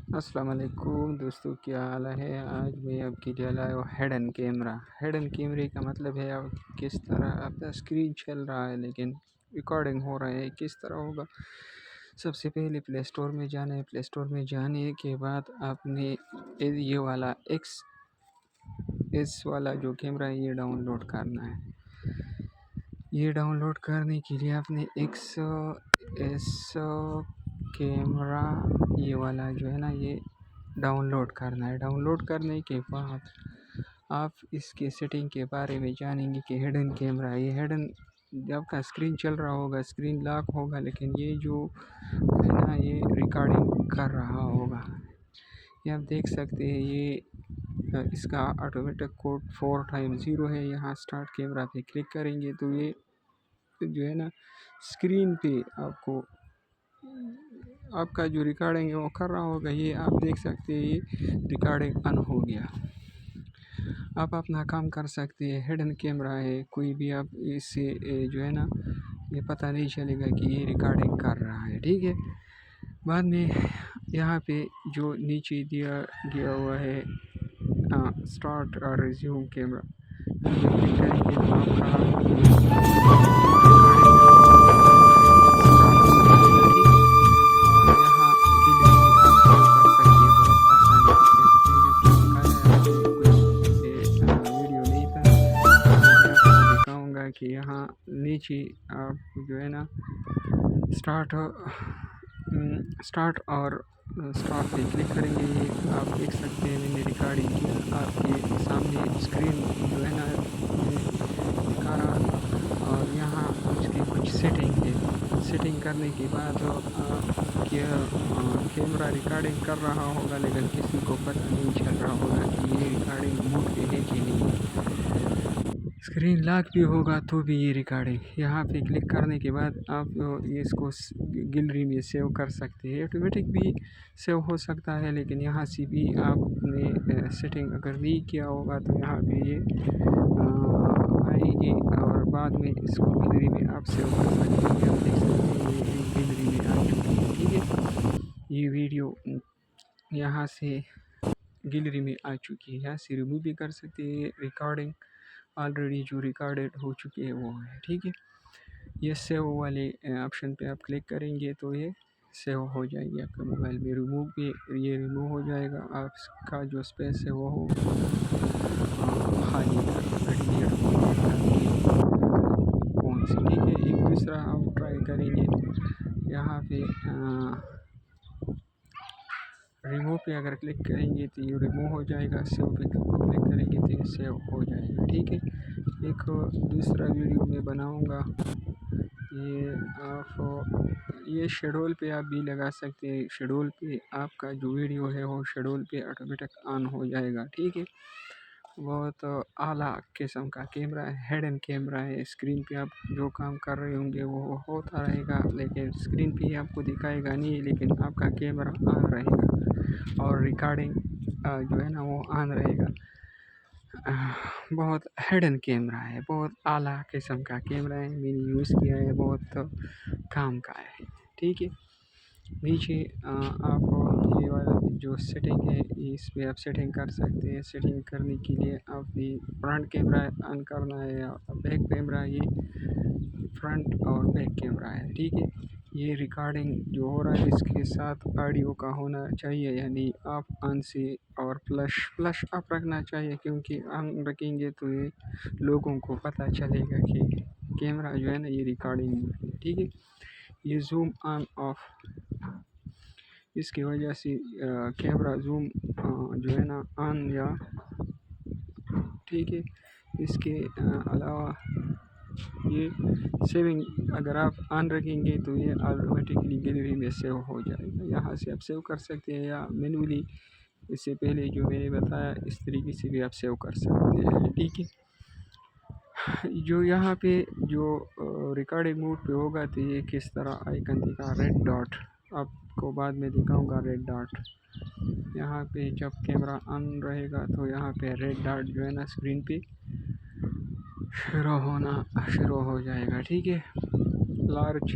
السلام علیکم دوستو، کیا حال ہے؟ آج میں آپ کے لیے لایا ہوں ہیڈن کیمرہ۔ ہیڈن کیمرے کا مطلب ہے اب کس طرح آپ کا اسکرین چل رہا ہے لیکن ریکارڈنگ ہو رہا ہے، کس طرح ہوگا۔ سب سے پہلے پلے اسٹور میں جانا ہے۔ پلے اسٹور میں جانے کے بعد آپ نے یہ والا ایس والا جو کیمرہ ہے یہ ڈاؤن لوڈ کرنا ہے۔ یہ ڈاؤن لوڈ کرنے کے لیے آپ نے ایس کیمرہ یہ والا جو ہے نا یہ ڈاؤن لوڈ کرنا ہے۔ ڈاؤن لوڈ کرنے کے بعد آپ اس کے سیٹنگ کے بارے میں جانیں گے کہ ہیڈن کیمرہ، یہ ہیڈن جب کا اسکرین چل رہا ہوگا، اسکرین لاک ہوگا، لیکن یہ جو ہے نا یہ ریکارڈنگ کر رہا ہوگا۔ یہ آپ دیکھ سکتے ہیں، یہ اس کا آٹومیٹک کوڈ 4x0 ہے۔ یہاں اسٹارٹ کیمرہ پہ کلک کریں گے تو یہ جو ہے نا اسکرین پہ آپ کا جو ریکارڈنگ ہے وہ کر رہا ہوگا۔ یہ آپ دیکھ سکتے ہیں، یہ ریکارڈنگ آن ہو گیا۔ آپ اپنا کام کر سکتے ہیں۔ ہیڈن کیمرہ ہے، کوئی بھی آپ اس سے جو ہے نا یہ پتہ نہیں چلے گا کہ یہ ریکارڈنگ کر رہا ہے، ٹھیک ہے۔ بعد میں یہاں پہ جو نیچے دیا ہوا ہے اسٹارٹ اور ریزیوم کیمرہ، یہ کلک کریں گے تو آپ کا ریکارڈنگ جو اسٹارٹ ہو جائے گا، ٹھیک ہے۔ اور یہاں گیلری میں آپ سیو کر سکتے ہیں بہت آسانی سے۔ میں نے تو دکھایا ہے، ابھی کچھ ایسے ویڈیو نہیں تھا، میں بھی آپ کو دکھاؤں گا کہ یہاں نیچے آپ جو ہے نا اسٹارٹ اور اسٹارٹ پہ کلک کریں گے۔ یہ آپ دیکھ سکتے ہیں، میں نے ریکارڈنگ کیا، آپ کے سامنے اسکرین جو ہے نا دکھا رہا، اور یہاں اس کی کچھ سیٹنگ ہے۔ سیٹنگ کرنے کے بعد کیمرہ ریکارڈنگ کر رہا ہوگا، لیکن کسی کو پتہ نہیں چل رہا ہوگا کہ یہ ریکارڈنگ موڈ پہ ہے کہ نہیں۔ اسکرین لاک بھی ہوگا تو بھی یہ ریکارڈنگ، یہاں پہ کلک کرنے کے بعد آپ اس کو گیلری میں سیو کر سکتے ہیں۔ آٹومیٹک بھی سیو ہو سکتا ہے، لیکن یہاں سے بھی آپ نے سیٹنگ اگر نہیں کیا ہوگا تو یہاں پہ یہ آئے گی، اور بعد میں اس کو گیلری میں آپ سیو کر سکتے ہیں۔ آپ دیکھ سکتے ہیں یہ گیلری میں آ چکی ہے، ٹھیک ہے۔ یہ ویڈیو یہاں سے گیلری میں آ چکی ہے، یہاں سے ریموو بھی کر سکتے ہیں۔ ریکارڈنگ آلریڈی جو ریکارڈڈ ہو چکی ہے وہ ہے، ٹھیک ہے۔ یہ سیو والے آپشن پہ آپ کلک کریں گے تو یہ سیو ہو جائے گی آپ کے موبائل میں۔ یہ ریموو ہو جائے گا، آپ کا جو اسپیس ہے وہ خالی فون سے، ٹھیک ہے۔ ایک دوسرا ہم ٹرائی کریں گے، یہاں پہ ریموو پہ اگر کلک کریں گے تو یہ ریموو ہو جائے گا، سیو پہ کلک کریں گے تو یہ سیو ہو جائے گا، ٹھیک ہے۔ ایک دوسرا ویڈیو میں بناؤں گا، یہ شیڈول پہ آپ بھی لگا سکتے ہیں۔ شیڈول پہ آپ کا جو ویڈیو ہے وہ شیڈول پہ آٹومیٹک آن ہو جائے گا، ٹھیک ہے۔ بہت اعلیٰ قسم کا کیمرہ ہے، ہیڈن کیمرہ ہے۔ اسکرین پہ آپ جو کام کر رہے ہوں گے وہ ہوتا رہے گا، لیکن اسکرین پہ آپ کو دکھائے گا نہیں، لیکن آپ کا کیمرہ آن رہے گا اور ریکارڈنگ جو ہے نا وہ آن رہے گا۔ بہت ہیڈن کیمرہ ہے، بہت اعلیٰ قسم کا کیمرہ ہے، میں نے یوز کیا ہے، بہت کام کا ہے، ٹھیک ہے۔ نیچے آپ یہ والا جو سیٹنگ ہے اس پہ آپ سیٹنگ کر سکتے ہیں۔ سیٹنگ کرنے کے لیے آپ نے فرنٹ کیمرہ آن کرنا ہے یا بیک کیمرہ، یہ فرنٹ اور بیک کیمرہ ہے، ٹھیک ہے۔ یہ ریکارڈنگ جو ہو رہا ہے اس کے ساتھ آڈیو کا ہونا چاہیے، یعنی آپ آن سے اور فلش آپ رکھنا چاہیے، کیونکہ آن رکھیں گے تو یہ لوگوں کو پتہ چلے گا کہ کیمرہ جو ہے نا یہ ریکارڈنگ ہے، ٹھیک ہے۔ یہ زوم آن آف، اس کی وجہ سے کیمرہ زوم جو ہے نا آن یا، ٹھیک ہے۔ اس کے علاوہ یہ سیونگ اگر آپ آن رکھیں گے تو یہ آٹومیٹکلی گیلری میں سیو ہو جائے گا، یہاں سے آپ سیو کر سکتے ہیں، یا مینولی اس سے پہلے جو میں نے بتایا اس طریقے سے بھی آپ سیو کر سکتے ہیں، ٹھیک ہے۔ جو یہاں پہ جو ریکارڈنگ موڈ پہ ہوگا تو یہ کس طرح آئیکن دکھا، ریڈ ڈاٹ، آپ کو بعد میں دکھاؤں گا ریڈ ڈاٹ۔ یہاں پہ جب کیمرہ آن رہے گا تو یہاں پہ ریڈ ڈاٹ جو ہے نا اسکرین پہ شروع ہو جائے گا، ٹھیک ہے۔ لارج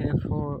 F4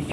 HD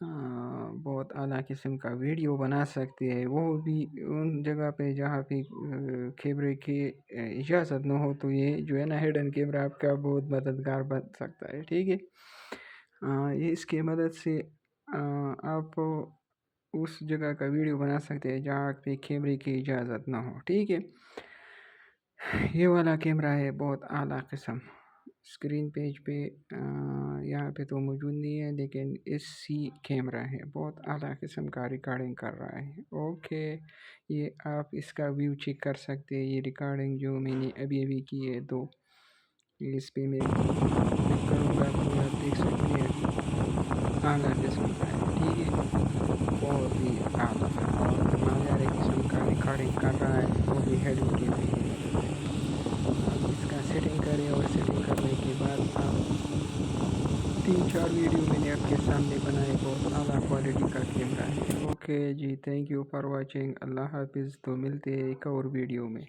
بہت اعلیٰ قسم کا ویڈیو بنا سکتے ہیں، وہ بھی ان جگہ پہ جہاں پہ کیمرے کی اجازت نہ ہو، تو یہ جو ہے نا ہڈن کیمرہ آپ کا بہت مددگار بن سکتا ہے، ٹھیک ہے۔ یہ اس کی مدد سے آپ اس جگہ کا ویڈیو بنا سکتے ہیں جہاں پہ کیمرے کی اجازت نہ ہو، ٹھیک ہے۔ یہ والا کیمرہ ہے بہت اعلیٰ قسم، اسکرین پیج پہ یہاں پہ تو موجود نہیں ہے، لیکن اس سی کیمرہ ہے، بہت اعلیٰ قسم کا ریکارڈنگ کر رہا ہے۔ اوکے، یہ آپ اس کا ویو چیک کر سکتے ہیں، یہ ریکارڈنگ جو میں نے ابھی کی ہے، تو اس پہ میں کلک کروں گا تو آپ دیکھ سکتے ہیں اعلیٰ قسم کا ہے، ٹھیک ہے، بہت ہی اعلیٰ اور معیاری قسم کا ریکارڈنگ کر رہا ہے، وہ بھی ہیڈ کیمرے کی مدد سے۔ آپ اس کا سیٹنگ کریں اور سیٹنگ کرنے کے بعد آپ 3-4 ویڈیو میں نے آپ کے سامنے بنائے، بہت اعلیٰ کوالٹی کا کیمرہ ہے۔ اوکے جی، تھینک یو فار واچنگ، اللہ حافظ، تو ملتے ہیں ایک اور ویڈیو میں۔